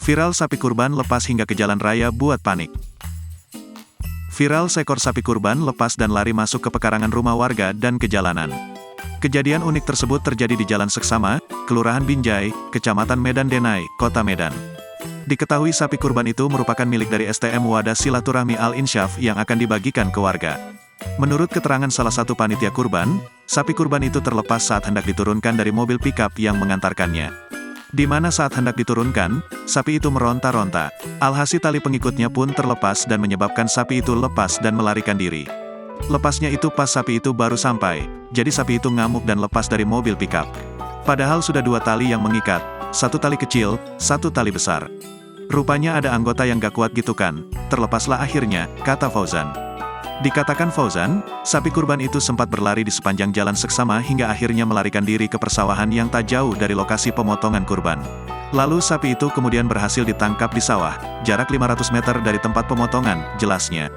Viral sapi kurban lepas hingga ke jalan raya buat panik. Viral seekor sapi kurban lepas dan lari masuk ke pekarangan rumah warga dan ke jalanan. Kejadian unik tersebut terjadi di Jalan Seksama, Kelurahan Binjai, Kecamatan Medan Denai, Kota Medan. Diketahui sapi kurban itu merupakan milik dari STM Wadah Silaturahmi Al-Insyaf yang akan dibagikan ke warga. Menurut keterangan salah satu panitia kurban, sapi kurban itu terlepas saat hendak diturunkan dari mobil pickup yang mengantarkannya. Di mana saat hendak diturunkan, sapi itu meronta-ronta. Alhasil tali pengikutnya pun terlepas dan menyebabkan sapi itu lepas dan melarikan diri. Lepasnya itu pas sapi itu baru sampai, jadi sapi itu ngamuk dan lepas dari mobil pickup. Padahal sudah 2 tali yang mengikat, 1 tali kecil, 1 tali besar. Rupanya ada anggota yang gak kuat gitu kan, terlepaslah akhirnya, kata Fauzan. Dikatakan Fauzan, sapi kurban itu sempat berlari di sepanjang Jalan Seksama hingga akhirnya melarikan diri ke persawahan yang tak jauh dari lokasi pemotongan kurban. Lalu sapi itu kemudian berhasil ditangkap di sawah, jarak 500 meter dari tempat pemotongan, jelasnya.